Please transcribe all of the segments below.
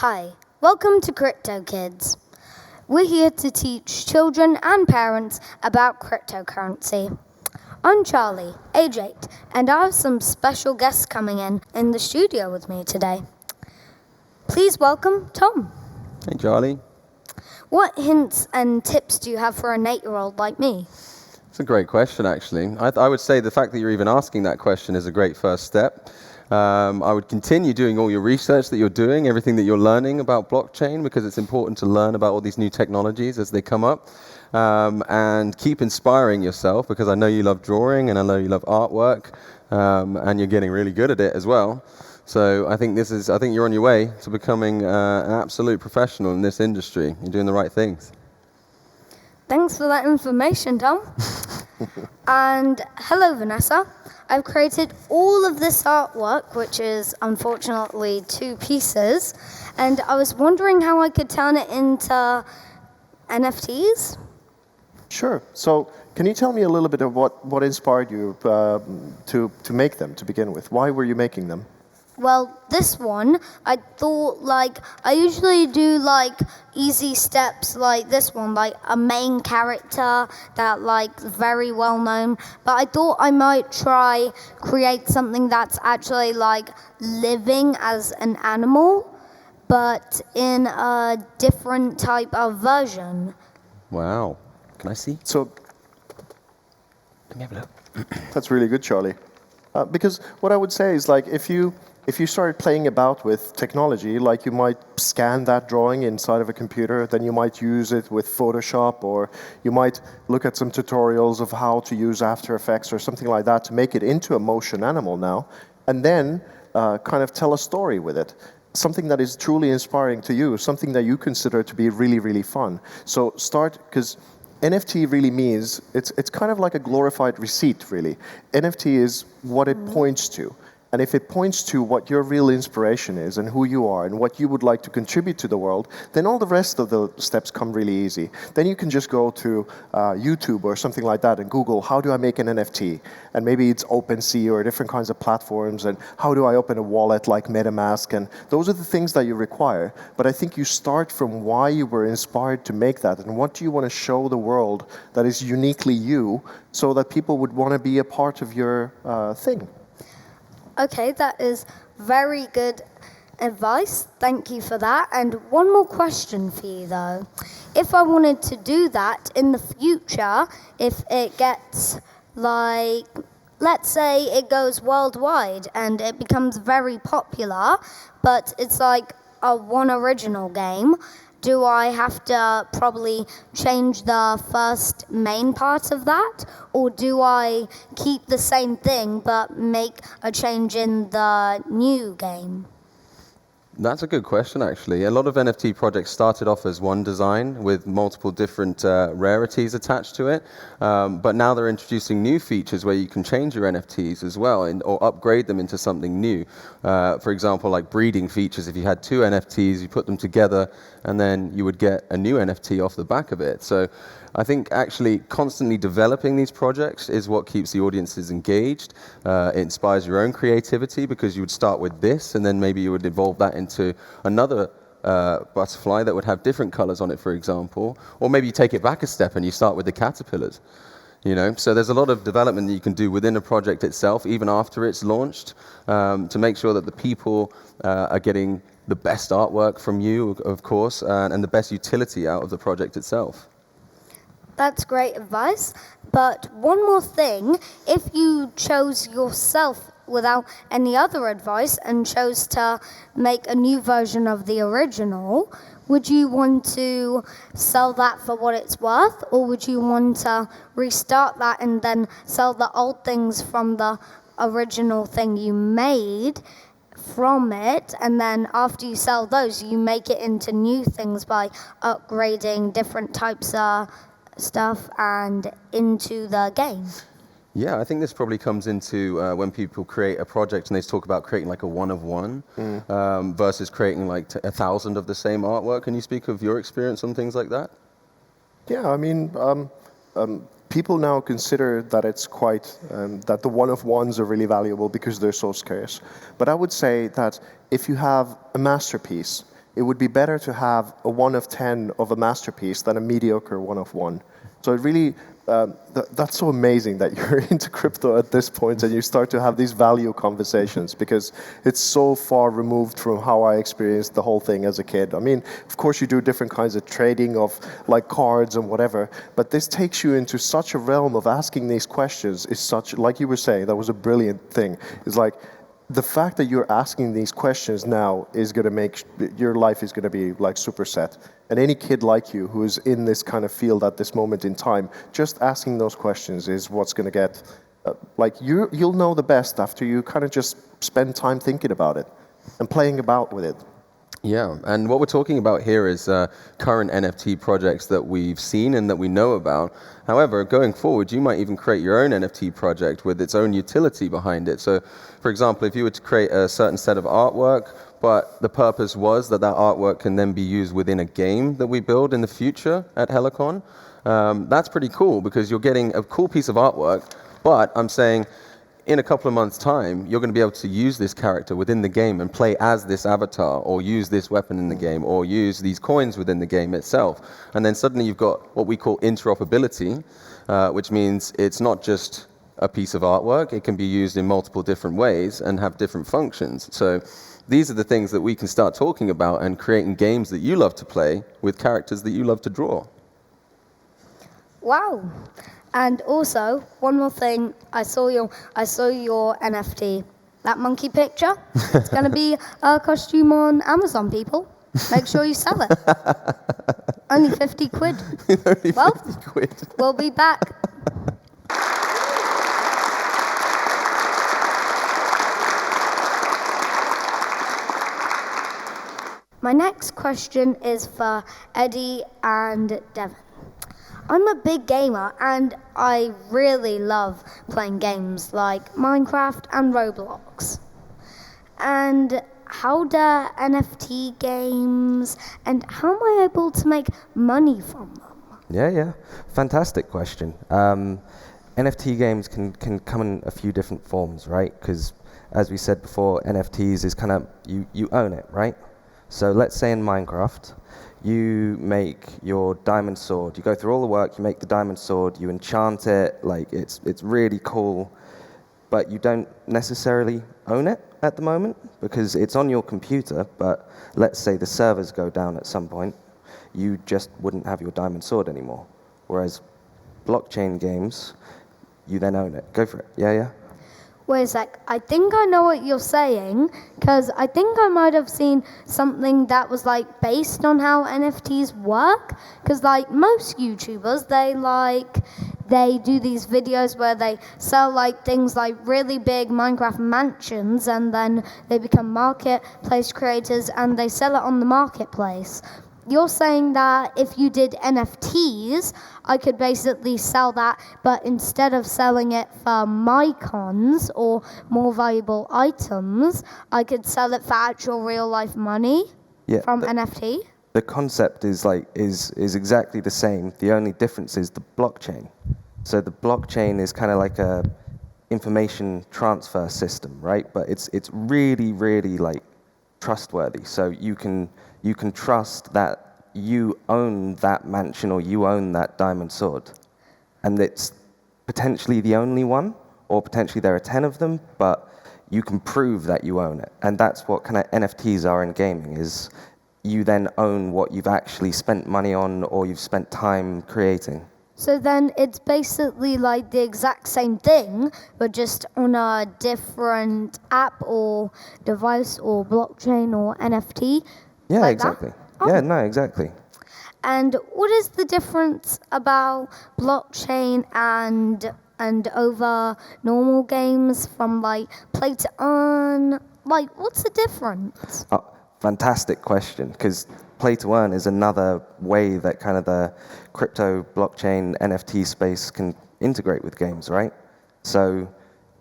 Hi, welcome to Crypto Kids. We're here to teach children and parents about cryptocurrency. I'm Charlie, age 8, and I have some special guests coming in the studio with me today. Please welcome Tom. Hey, Charlie. What hints and tips do you have for an 8-year-old like me? It's a great question, actually. I would say the fact that you're even asking that question is a great first step. I would continue doing all your research that you're doing, everything that you're learning about blockchain, because it's important to learn about all these new technologies as they come up. And keep inspiring yourself, because I know you love drawing and I know you love artwork, and you're getting really good at it as well. So I think you're on your way to becoming an absolute professional in this industry. You're doing the right things. Thanks for that information, Tom. And hello, Vanessa. I've created all of this artwork, which is unfortunately 2 pieces, and I was wondering how I could turn it into NFTs. Sure. So can you tell me a little bit of what inspired you to make them to begin with? Why were you making them? Well, this one, I thought, I usually do, easy steps like this one, like a main character that, very well known. But I thought I might try create something that's actually, living as an animal, but in a different type of version. Wow. Can I see? So, let me have a look. That's really good, Charlie. Because what I would say is, if you started playing about with technology, you might scan that drawing inside of a computer, then you might use it with Photoshop, or you might look at some tutorials of how to use After Effects or something like that to make it into a motion animal now, and then kind of tell a story with it. Something that is truly inspiring to you, something that you consider to be really, really fun. So start, because NFT really means, it's kind of like a glorified receipt, really. NFT is what it points to. And if it points to what your real inspiration is and who you are and what you would like to contribute to the world, then all the rest of the steps come really easy. Then you can just go to YouTube or something like that and Google, how do I make an NFT? And maybe it's OpenSea or different kinds of platforms, and how do I open a wallet like MetaMask? And those are the things that you require. But I think you start from why you were inspired to make that and what do you want to show the world that is uniquely you, so that people would want to be a part of your thing. Okay, that is very good advice. Thank you for that. And one more question for you, though. If I wanted to do that in the future, if it gets, let's say it goes worldwide and it becomes very popular, but it's like a one original game, do I have to probably change the first main part of that? Or do I keep the same thing but make a change in the new game? That's a good question, actually. A lot of NFT projects started off as one design with multiple different rarities attached to it, but now they're introducing new features where you can change your NFTs as well, or upgrade them into something new. For example, like breeding features. If you had 2 NFTs, you put them together, and then you would get a new NFT off the back of it. So I think actually constantly developing these projects is what keeps the audiences engaged. It inspires your own creativity, because you would start with this, and then maybe you would evolve that into another butterfly that would have different colors on it, for example. Or maybe you take it back a step and you start with the caterpillars. So there's a lot of development that you can do within a project itself, even after it's launched, to make sure that the people are getting the best artwork from you, of course, and the best utility out of the project itself. That's great advice. But one more thing, if you chose yourself without any other advice and chose to make a new version of the original, would you want to sell that for what it's worth, or would you want to restart that and then sell the old things from the original thing you made from it, and then after you sell those, you make it into new things by upgrading different types of stuff and into the game? Yeah, I think this probably comes into when people create a project and they talk about creating like a one of one versus creating like 1,000 of the same artwork. Can you speak of your experience on things like that? Yeah, I mean, people now consider that it's quite, that the one-of-ones are really valuable because they're so scarce. But I would say that if you have a masterpiece, it would be better to have a 1 of 10 of a masterpiece than a mediocre 1 of 1. So it really, that's so amazing that you're into crypto at this point and you start to have these value conversations, because it's so far removed from how I experienced the whole thing as a kid. I mean, of course you do different kinds of trading of like cards and whatever, but this takes you into such a realm of asking these questions is such, like you were saying, that was a brilliant thing. It's like, the fact that you're asking these questions now is going to make your life is going to be like super set. And any kid like you who is in this kind of field at this moment in time, just asking those questions is what's going to get, like you'll know the best after you kind of just spend time thinking about it and playing about with it. Yeah, and what we're talking about here is current NFT projects that we've seen and that we know about. However, going forward, you might even create your own NFT project with its own utility behind it. So, for example, if you were to create a certain set of artwork, but the purpose was that that artwork can then be used within a game that we build in the future at Helicon, that's pretty cool, because you're getting a cool piece of artwork, but I'm saying, in a couple of months' time, you're going to be able to use this character within the game and play as this avatar, or use this weapon in the game, or use these coins within the game itself. And then suddenly you've got what we call interoperability, which means it's not just a piece of artwork. It can be used in multiple different ways and have different functions. So these are the things that we can start talking about and creating games that you love to play with characters that you love to draw. Wow. And also, one more thing, I saw your NFT. That monkey picture, it's going to be a costume on Amazon, people. Make sure you sell it. Only 50 quid. Only Well, 50 quid. We'll be back. My next question is for Eddie and Devin. I'm a big gamer and I really love playing games like Minecraft and Roblox. And how do NFT games, and how am I able to make money from them? Yeah. Fantastic question. NFT games can come in a few different forms, right? Because as we said before, NFTs is kind of, you own it, right? So let's say in Minecraft, you make your diamond sword. You go through all the work, you make the diamond sword, you enchant it, like it's really cool, but you don't necessarily own it at the moment because it's on your computer, but let's say the servers go down at some point, you just wouldn't have your diamond sword anymore. Whereas blockchain games, you then own it. Go for it. Yeah. Wait a sec, I think I know what you're saying, because I think I might have seen something that was like based on how NFTs work, because like most YouTubers, they do these videos where they sell like things like really big Minecraft mansions, and then they become marketplace creators and they sell it on the marketplace. You're saying that if you did NFTs, I could basically sell that, but instead of selling it for mycons or more valuable items, I could sell it for actual real life money from NFT? The concept is exactly the same. The only difference is the blockchain. So the blockchain is kind of like a information transfer system, right? But it's really, really like trustworthy. So you can trust that you own that mansion or you own that diamond sword. And it's potentially the only one, or potentially there are 10 of them, but you can prove that you own it. And that's what kind of NFTs are in gaming, is you then own what you've actually spent money on or you've spent time creating. So then it's basically like the exact same thing, but just on a different app or device or blockchain or NFT. Yeah, like exactly. That? Oh. Yeah, no, exactly. And what is the difference about blockchain and over normal games from like play to earn? Like, what's the difference? Oh, fantastic question, because play to earn is another way that kind of the crypto, blockchain, NFT space can integrate with games, right? So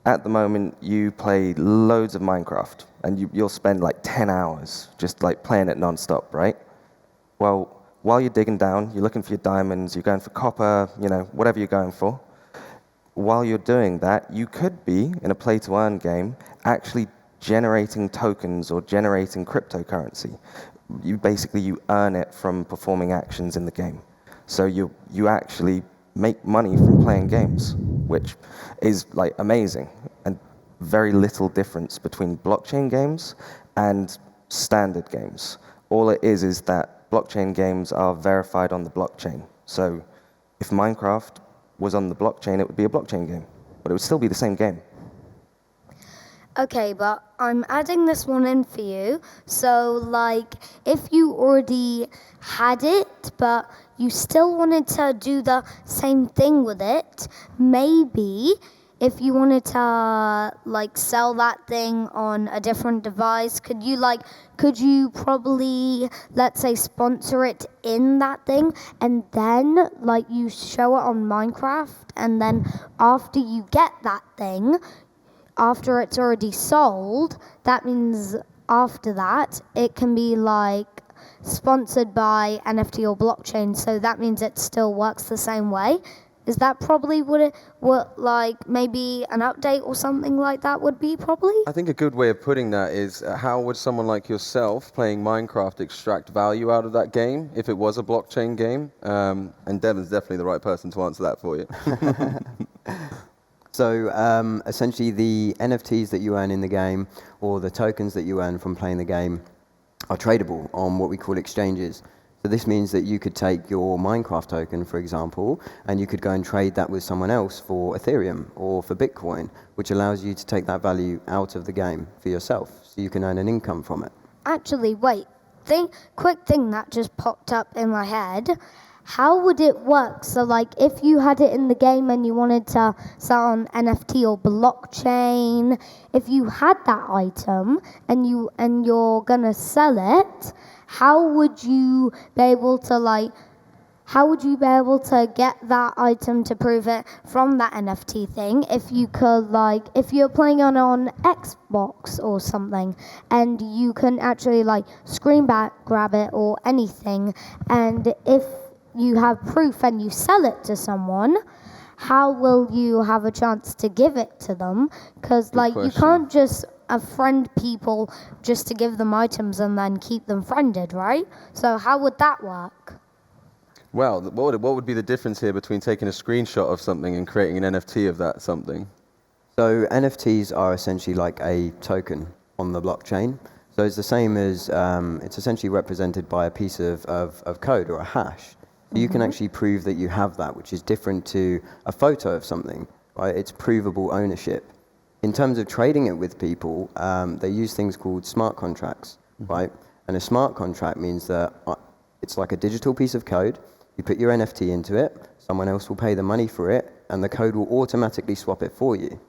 at the moment, you play loads of Minecraft, and you'll spend like 10 hours just like playing it non-stop, right? Well, while you're digging down, you're looking for your diamonds, you're going for copper, whatever you're going for. While you're doing that, you could be, in a play-to-earn game, actually generating tokens or generating cryptocurrency. You earn it from performing actions in the game. So you actually make money from playing games, which is like amazing, and very little difference between blockchain games and standard games. All it is that blockchain games are verified on the blockchain. So if Minecraft was on the blockchain, it would be a blockchain game, but it would still be the same game. Okay, but I'm adding this one in for you. So, like, if you already had it, but you still wanted to do the same thing with it, maybe if you wanted to, like, sell that thing on a different device, could you probably, let's say, sponsor it in that thing, and then, like, you show it on Minecraft, and then after you get that thing, after it's already sold, that means after that, it can be like sponsored by NFT or blockchain, so that means it still works the same way. Is that probably what like maybe an update or something like that would be probably? I think a good way of putting that is how would someone like yourself playing Minecraft extract value out of that game if it was a blockchain game? And Devin's definitely the right person to answer that for you. So essentially the NFTs that you earn in the game or the tokens that you earn from playing the game are tradable on what we call exchanges. So this means that you could take your Minecraft token, for example, and you could go and trade that with someone else for Ethereum or for Bitcoin, which allows you to take that value out of the game for yourself, so you can earn an income from it. Actually, wait. Quick thing that just popped up in my head. How would it work? So, like, if you had it in the game and you wanted to sell on NFT or blockchain, if you had that item and you're gonna sell it, how would you be able to get that item to prove it from that NFT thing? If you could, like, if you're playing on Xbox or something, and you can actually like screen grab it or anything, and if you have proof and you sell it to someone, how will you have a chance to give it to them? Because like you can't just friend people just to give them items and then keep them friended, right? So how would that work? Well, what would be the difference here between taking a screenshot of something and creating an NFT of that something? So NFTs are essentially like a token on the blockchain. So it's the same as, it's essentially represented by a piece of code or a hash. So you can actually prove that you have that, which is different to a photo of something, right? It's provable ownership. In terms of trading it with people, they use things called smart contracts, right? And a smart contract means that it's like a digital piece of code. You put your NFT into it, someone else will pay the money for it, and the code will automatically swap it for you.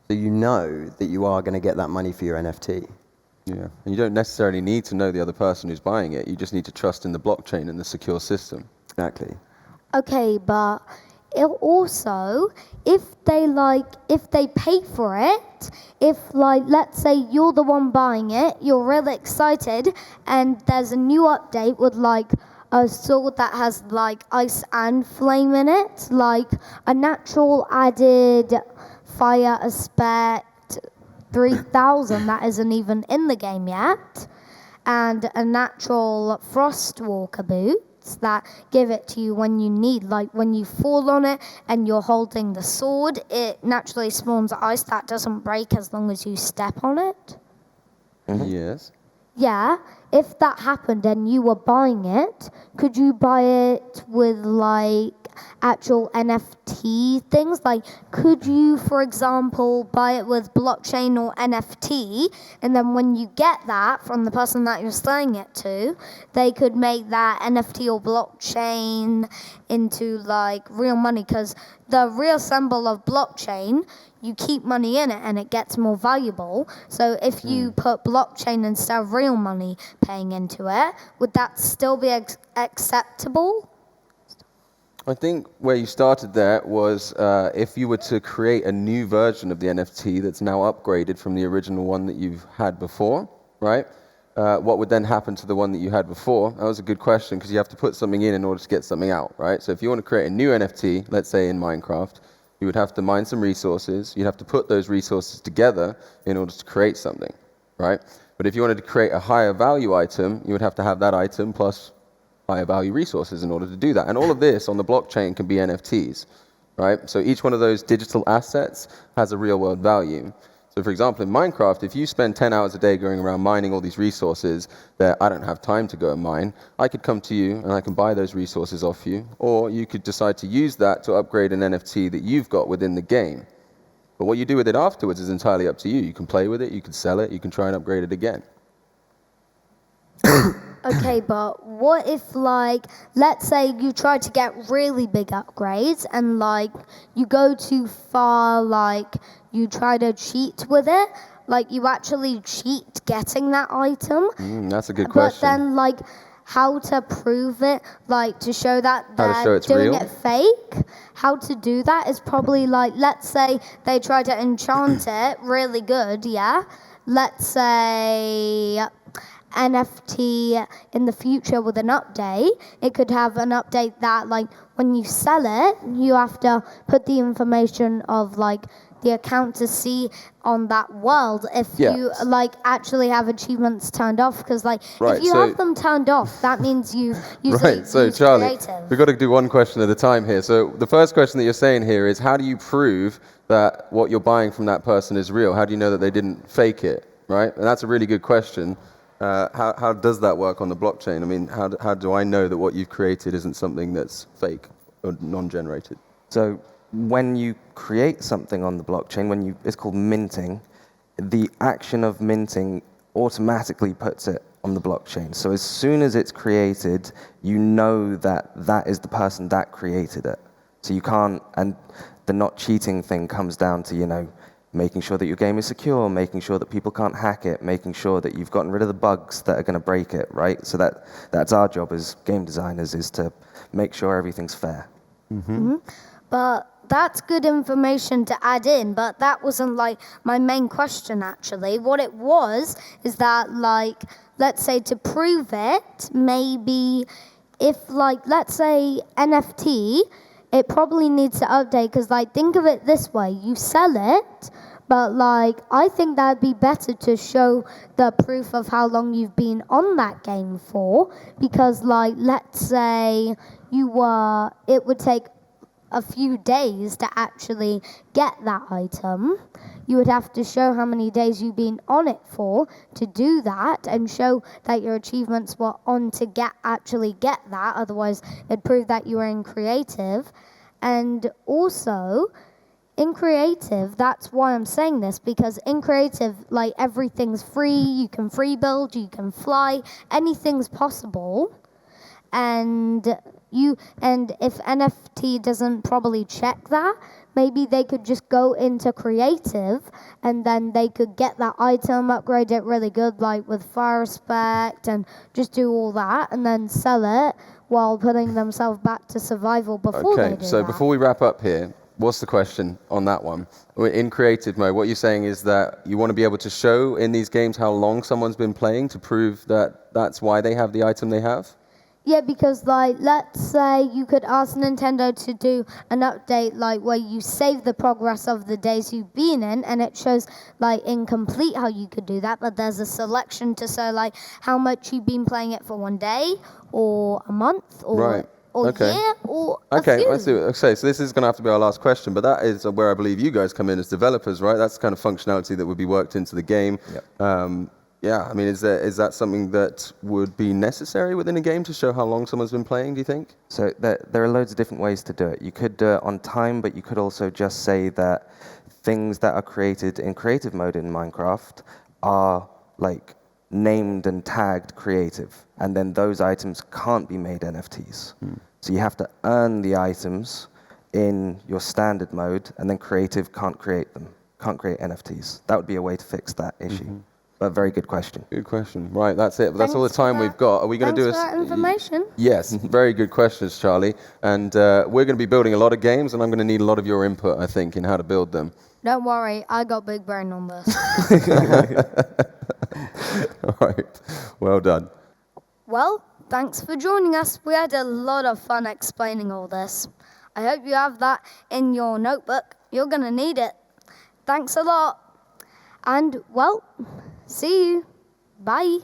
So you know that you are going to get that money for your NFT. Yeah, and you don't necessarily need to know the other person who's buying it. You just need to trust in the blockchain and the secure system. Exactly. Okay, but it also, if they pay for it, if like, let's say you're the one buying it, you're really excited, and there's a new update with like a sword that has like ice and flame in it, like a natural added fire aspect 3000 that isn't even in the game yet, and a natural frostwalker boot that give it to you when you need, like when you fall on it and you're holding the sword, it naturally spawns ice that doesn't break as long as you step on it. Yes. Yeah, if that happened and you were buying it, could you buy it with like actual NFT things? Like, could you, for example, buy it with blockchain or NFT, and then when you get that from the person that you're selling it to, they could make that NFT or blockchain into like real money? Because the real symbol of blockchain, you keep money in it and it gets more valuable. So if you put blockchain instead of real money paying into it, would that still be acceptable? I think where you started there was if you were to create a new version of the NFT that's now upgraded from the original one that you've had before, right? What would then happen to the one that you had before? That was a good question, because you have to put something in order to get something out, right? So if you want to create a new NFT, let's say in Minecraft, you would have to mine some resources. You'd have to put those resources together in order to create something, right? But if you wanted to create a higher value item, you would have to have that item plus higher value resources in order to do that. And all of this on the blockchain can be NFTs, right? So each one of those digital assets has a real world value. So for example, in Minecraft, if you spend 10 hours a day going around mining all these resources that I don't have time to go and mine, I could come to you and I can buy those resources off you, or you could decide to use that to upgrade an NFT that you've got within the game. But what you do with it afterwards is entirely up to you. You can play with it, you can sell it, you can try and upgrade it again. Okay, but what if, like, let's say you try to get really big upgrades and, like, you go too far, like, you try to cheat with it, like, you actually cheat getting that item. That's a good question. But then, like, how to prove it, like, to show that How to show they're it's doing real? it fake, how to do that is probably, like, let's say they try to enchant it really good, yeah? Let's say NFT in the future with an update, it could have an update that, like, when you sell it, you have to put the information of, like, the account to see on that world if you, like, actually have achievements turned off, because, like, if you have them turned off, that means you Right, so Charlie, we've got to do one question at a time here. So the first question that you're saying here is, how do you prove that what you're buying from that person is real? How do you know that they didn't fake it, right? And that's a really good question. How does that work on the blockchain? I mean, how do I know that what you've created isn't something that's fake or non-generated? So when you create something on the blockchain, it's called minting, the action of minting automatically puts it on the blockchain. So as soon as it's created, you know that that is the person that created it. So you can't, and the not cheating thing comes down to, making sure that your game is secure, making sure that people can't hack it, making sure that you've gotten rid of the bugs that are going to break it, right? So that's our job as game designers, is to make sure everything's fair. But that's good information to add in, but that wasn't, like, my main question, actually. What it was is that, like, let's say to prove it, maybe if, like, let's say NFT, it probably needs to update, because, like, think of it this way. You sell it, but, like, I think that'd be better to show the proof of how long you've been on that game for, because, like, let's say it would take a few days to actually get that item. You would have to show how many days you've been on it for to do that, and show that your achievements were on to actually get that. Otherwise, it'd prove that you were in creative. And also, in creative, that's why I'm saying this, because in creative, like, everything's free. You can free build, you can fly, anything's possible. And if NFT doesn't probably check that, maybe they could just go into creative, and then they could get that item, upgrade it really good, like with fire respect, and just do all that, and then sell it while putting themselves back to survival before they do that. Okay, so before we wrap up here, what's the question on that one? In creative mode, what you're saying is that you want to be able to show in these games how long someone's been playing to prove that that's why they have the item they have? Yeah, because, like, let's say you could ask Nintendo to do an update, like, where you save the progress of the days you've been in, and it shows, like, incomplete how you could do that, but there's a selection to show, like, how much you've been playing it for one day, or a month, or year, or a few. I see. Okay, so this is going to have to be our last question, but that is where I believe you guys come in as developers, right? That's the kind of functionality that would be worked into the game. Yep. Yeah, I mean, is that something that would be necessary within a game to show how long someone's been playing, do you think? So there are loads of different ways to do it. You could do it on time, but you could also just say that things that are created in creative mode in Minecraft are, like, named and tagged creative, and then those items can't be made NFTs. So you have to earn the items in your standard mode, and then creative can't create them, can't create NFTs. That would be a way to fix that issue. But very good question. Good question. Right, that's it. That's all the time we've got. Are we going to do Thanks for that information. Yes, very good questions, Charlie. And we're going to be building a lot of games, and I'm going to need a lot of your input, I think, in how to build them. Don't worry, I got big brain on this. All right, well done. Well, thanks for joining us. We had a lot of fun explaining all this. I hope you have that in your notebook. You're going to need it. Thanks a lot. And, well, see you. Bye.